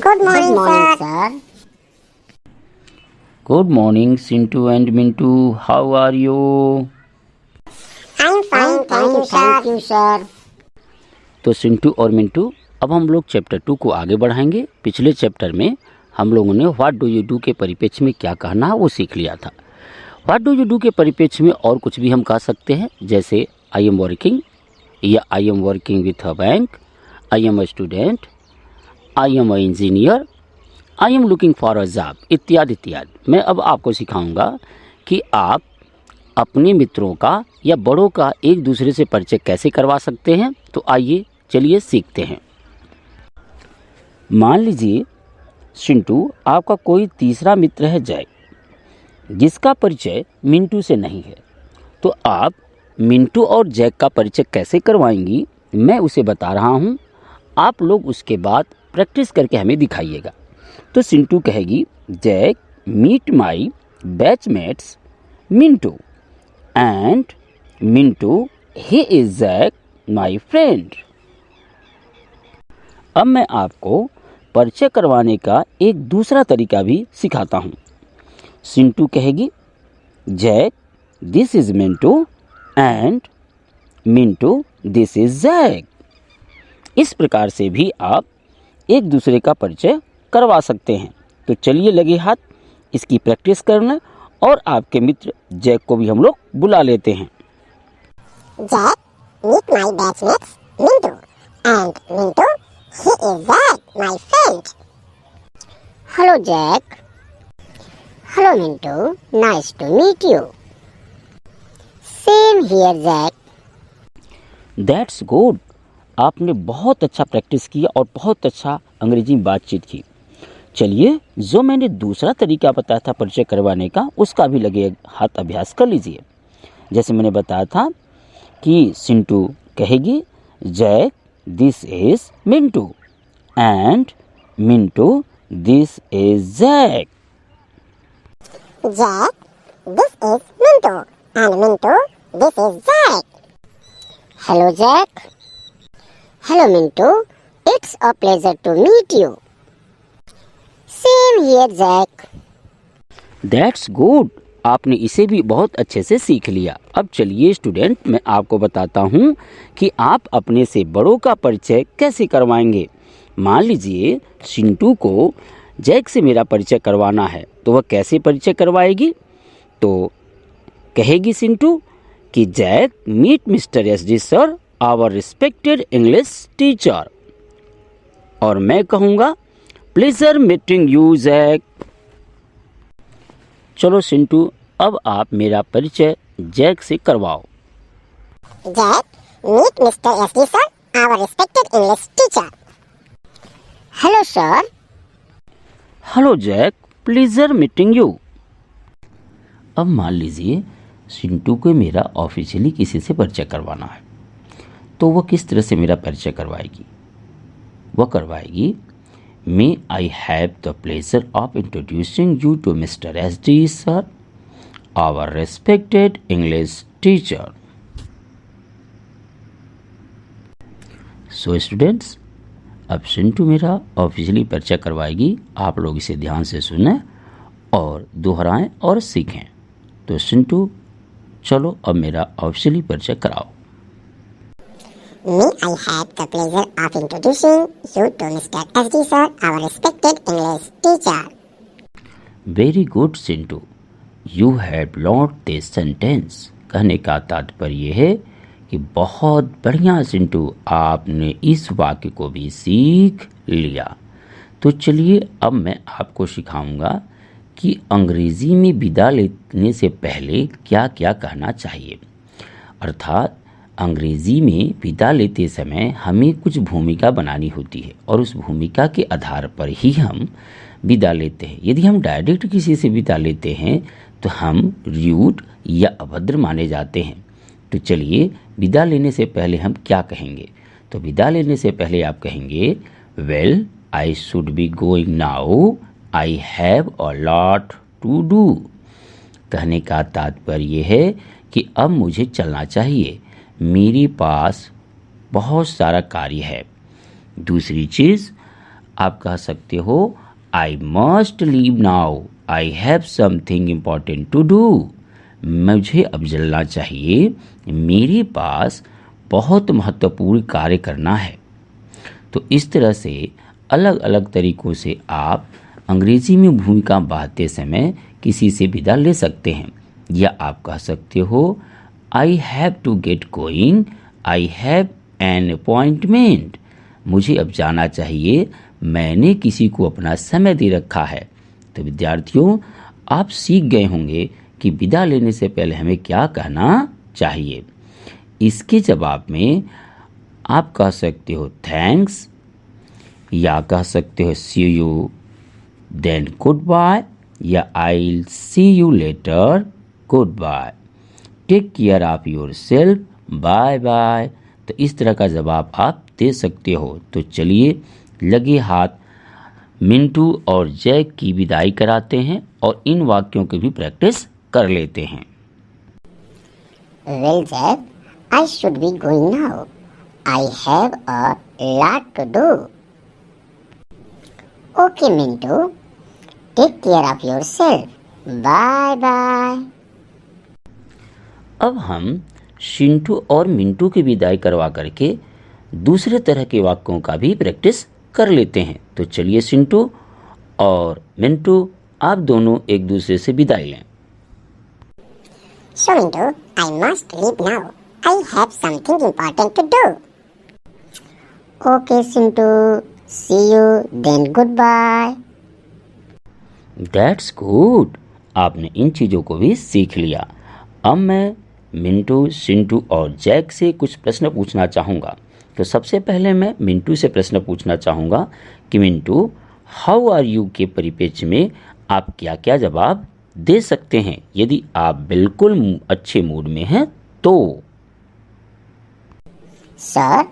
Good morning, sir. Good morning, Sintu and Mintu. How are you? I'm fine, thank you, sir. तो सिंटू और मिंटू, अब हम लोग chapter 2 को आगे बढ़ाएंगे। पिछले चैप्टर में हम लोगों ने व्हाट डू यू डू के परिप्रेक्ष्य में क्या कहना है वो सीख लिया था। व्हाट डू यू डू के परिप्रेक्ष्य में और कुछ भी हम कह सकते हैं, जैसे आई एम वर्किंग या I am working with a bank, I am a student, I am a engineer, I am looking for a job, इत्यादि इत्यादि। मैं अब आपको सिखाऊंगा कि आप अपने मित्रों का या बड़ों का एक दूसरे से परिचय कैसे करवा सकते हैं। तो आइए चलिए सीखते हैं। मान लीजिए चिंटू, आपका कोई तीसरा मित्र है जय, जिसका परिचय मिंटू से नहीं है। तो आप मिंटू और जैक का परिचय कैसे करवाएंगी, मैं उसे बता रहा हूँ। आप लोग उसके बाद प्रैक्टिस करके हमें दिखाइएगा। तो चिंटू कहेगी, Jack meet my batchmates Mintu, and Mintu he is Jack my friend. अब मैं आपको परिचय करवाने का एक दूसरा तरीका भी सिखाता हूँ। चिंटू कहेगी, Jack this is Mintu and Mintu this is Jack. इस प्रकार से भी आप एक दूसरे का परिचय करवा सकते हैं। तो चलिए लगे हाथ इसकी प्रैक्टिस करना, और आपके मित्र जैक को भी हम लोग बुला लेते हैं। Jack, meet my batchmates Mintu, and Mintu, he is Jack, my friend. Hello, Jack. Hello, Mintu. Nice to meet you. Same here, Jack. That's good. आपने बहुत अच्छा प्रैक्टिस किया और बहुत अच्छा अंग्रेजी में बातचीत की। चलिए, जो मैंने दूसरा तरीका बताया था परिचय करवाने का, उसका भी लगे हाथ अभ्यास कर लीजिए। जैसे मैंने बताया था कि चिंटू कहेगी, Jack this is Mintu and Mintu this is Jack. Jack, this is Mintu, and Mintu, this is Jack. Hello, Jack. Hello, Mintu. It's a pleasure to meet you. Same here, Jack. That's good. आपने इसे भी बहुत अच्छे से सीख लिया। अब चलिए स्टूडेंट, मैं आपको बताता हूँ कि आप अपने से बड़ों का परिचय कैसे करवाएंगे। मान लीजिए चिंटू को जैक से मेरा परिचय करवाना है, तो वह कैसे परिचय करवाएगी। तो कहेगी चिंटू कि Jack meet mister S D sir, our respected English teacher. और मैं कहूँगा, प्लेजर मीटिंग यू जैक। चलो चिंटू, अब आप मेरा परिचय जैक से करवाओ। Jack, meet Mr. S.D. sir, our respected English teacher. Hello, sir. Hello Jack, pleasure meeting you. अब मान लीजिए चिंटू को मेरा ऑफिशियली किसी से परिचय करवाना है, तो वह किस तरह से मेरा परिचय करवाएगी। वह करवाएगी, may I have the pleasure of introducing you to mister S D sir, our respected English teacher. So students, अब चिंटू मेरा ऑफिशियली परिचय करवाएगी। आप लोग इसे ध्यान से सुनें और दोहराएं और सीखें। तो चिंटू, चलो अब मेरा ऑफिशियली परिचय कराओ। May I have the pleasure of introducing you to Mr. S.D. sir, our respected English teacher. Very good Chintu, you have learned this sentence. कहने का तात्पर्य है कि बहुत बढ़िया चिंटू, आपने इस वाक्य को भी सीख लिया। तो चलिए, अब मैं आपको सिखाऊंगा कि अंग्रेजी में विदा लेने से पहले क्या क्या कहना चाहिए। अर्थात अंग्रेजी में विदा लेते समय हमें कुछ भूमिका बनानी होती है, और उस भूमिका के आधार पर ही हम विदा लेते हैं। यदि हम डायरेक्ट किसी से विदा लेते हैं तो हम र्यूड या अभद्र माने जाते हैं। तो चलिए, विदा लेने से पहले हम क्या कहेंगे। तो विदा लेने से पहले आप कहेंगे, well I should be going now, I have a lot to do. कहने का तात्पर्य है कि अब मुझे चलना चाहिए, मेरे पास बहुत सारा कार्य है। दूसरी चीज़, आप कह सकते हो I must leave now, I have something important to do. मुझे अब चलना चाहिए, मेरे पास बहुत महत्वपूर्ण कार्य करना है। तो इस तरह से अलग अलग तरीक़ों से आप अंग्रेज़ी में भूमिका बांधते समय किसी से विदा ले सकते हैं। या आप कह सकते हो I have to get going, I have an appointment. मुझे अब जाना चाहिए, मैंने किसी को अपना समय दे रखा है। तो विद्यार्थियों, आप सीख गए होंगे कि विदा लेने से पहले हमें क्या कहना चाहिए। इसके जवाब में आप कह सकते हो थैंक्स, या कह सकते हो see you then good bye, या I will see you later goodbye, take care of yourself, bye bye. तो इस तरह का जवाब आप दे सकते हो। तो चलिए लगे हाथ मिंटू और जैक की विदाई कराते हैं और इन वाक्यों की भी प्रैक्टिस कर लेते हैं। Well, Jack, I should be going now. I have a lot to do. Okay, Mintu. Take care of yourself. Bye bye. अब हम शिंटू और मिंटू की विदाई करवा करके दूसरे तरह के वाक्यों का भी प्रैक्टिस कर लेते हैं। तो चलिए शिंटू और मिंटू, आप दोनों एक दूसरे से विदाई लें। So, Mintu, I must leave now. I have something important to do. Okay, Sintu. See you. Then goodbye. That's good. आपने इन चीज़ों को भी सीख लिया। अब मैं मिंटू, शिंटू और जैक से कुछ प्रश्न पूछना चाहूँगा। तो सबसे पहले मैं मिंटू से प्रश्न पूछना चाहूँगा कि मिंटू, हाउ आर यू के परिप्रेक्ष्य में आप क्या क्या जवाब दे सकते हैं यदि आप बिल्कुल अच्छे मूड में हैं तो। सर,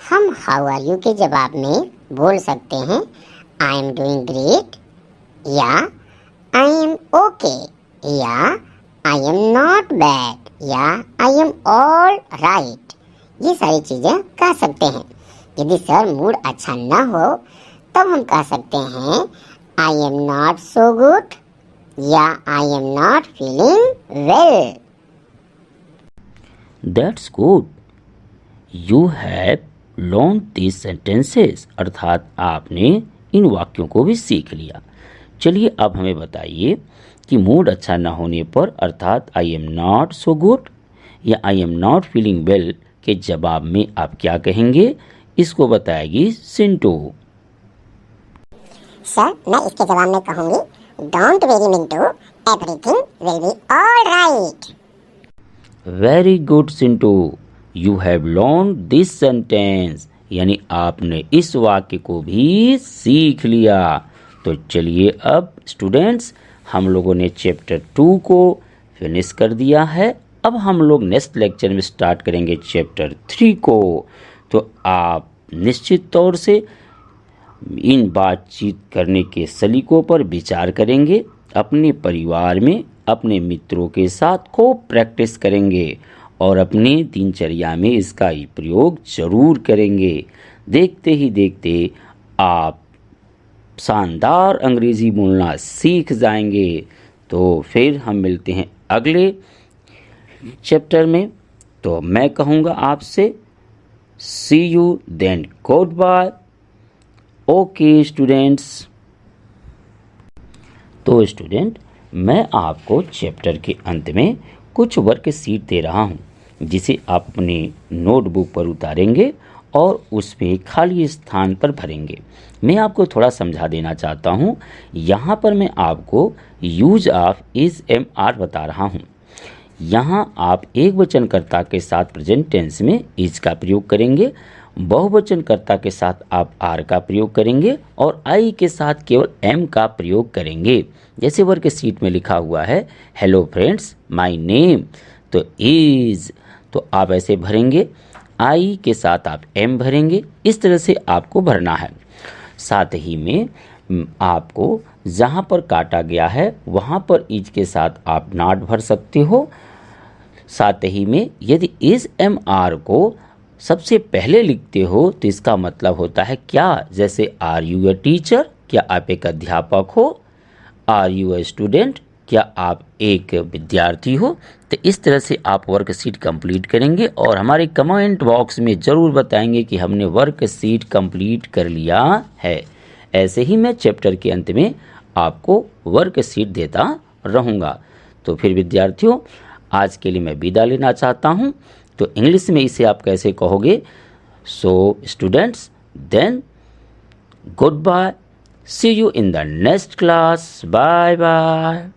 हम हाउ आर यू के जवाब में बोल सकते हैं आई एम डूइंग ग्रेट, या आई एम ओके, या आई एम नॉट बैड, या आई एम ऑल राइट। ये सारी चीजें कह सकते हैं। यदि सर मूड अच्छा ना हो तब हम कह सकते हैं I am not so good, या I am not feeling well. That's good, you have learn these sentences, अर्थात आपने इन वाक्यों को भी सीख लिया। चलिए अब हमें बताइए कि मूड अच्छा ना होने पर अर्थात I am not so good या I am not feeling well के जवाब में आप क्या कहेंगे, इसको बताएगी सिंटू। सर, मैं इसके जवाब में कहूंगी don't very Mintu, everything will be all right. Very good Sintu, you have learn this sentence, यानी आपने इस वाक्य को भी सीख लिया। तो चलिए अब स्टूडेंट्स, हम लोगों ने चैप्टर 2 को फिनिश कर दिया है। अब हम लोग नेक्स्ट लेक्चर में स्टार्ट करेंगे चैप्टर 3 को। तो आप निश्चित तौर से इन बातचीत करने के सलीकों पर विचार करेंगे, अपने परिवार में अपने मित्रों के साथ खूब प्रैक्टिस करेंगे और अपने दिनचर्या में इसका ही प्रयोग जरूर करेंगे। देखते ही देखते आप शानदार अंग्रेजी बोलना सीख जाएंगे। तो फिर हम मिलते हैं अगले चैप्टर में। तो मैं कहूँगा आपसे see you then good bye. Okay students. तो स्टूडेंट, मैं आपको चैप्टर के अंत में कुछ वर्कशीट दे रहा हूँ जिसे आप अपने नोटबुक पर उतारेंगे और उसमें खाली स्थान पर भरेंगे। मैं आपको थोड़ा समझा देना चाहता हूँ। यहाँ पर मैं आपको use of is am are बता रहा हूँ। यहाँ आप एक वचनकर्ता के साथ प्रेजेंट टेंस में इज का प्रयोग करेंगे, बहुवचनकर्ता के साथ आप आर का प्रयोग करेंगे और आई के साथ केवल एम का प्रयोग करेंगे। जैसे वर्कशीट में लिखा हुआ है हेलो फ्रेंड्स माय नेम, तो इज तो आप ऐसे भरेंगे, आई के साथ आप एम भरेंगे। इस तरह से आपको भरना है। साथ ही में आपको जहाँ पर काटा गया है वहाँ पर इज के साथ आप नॉट भर सकते हो। साथ ही में यदि इज एम आर को सबसे पहले लिखते हो तो इसका मतलब होता है क्या, जैसे आर यू अ टीचर, क्या आप एक अध्यापक हो, आर यू अ स्टूडेंट, क्या आप एक विद्यार्थी हो। तो इस तरह से आप वर्कशीट कंप्लीट करेंगे और हमारे कमेंट बॉक्स में ज़रूर बताएंगे कि हमने वर्कशीट कंप्लीट कर लिया है। ऐसे ही मैं चैप्टर के अंत में आपको वर्कशीट देता रहूँगा। तो फिर विद्यार्थियों, आज के लिए मैं विदा लेना चाहता हूँ। तो इंग्लिश में इसे आप कैसे कहोगे? So students, then good bye, see you in the next class, bye bye.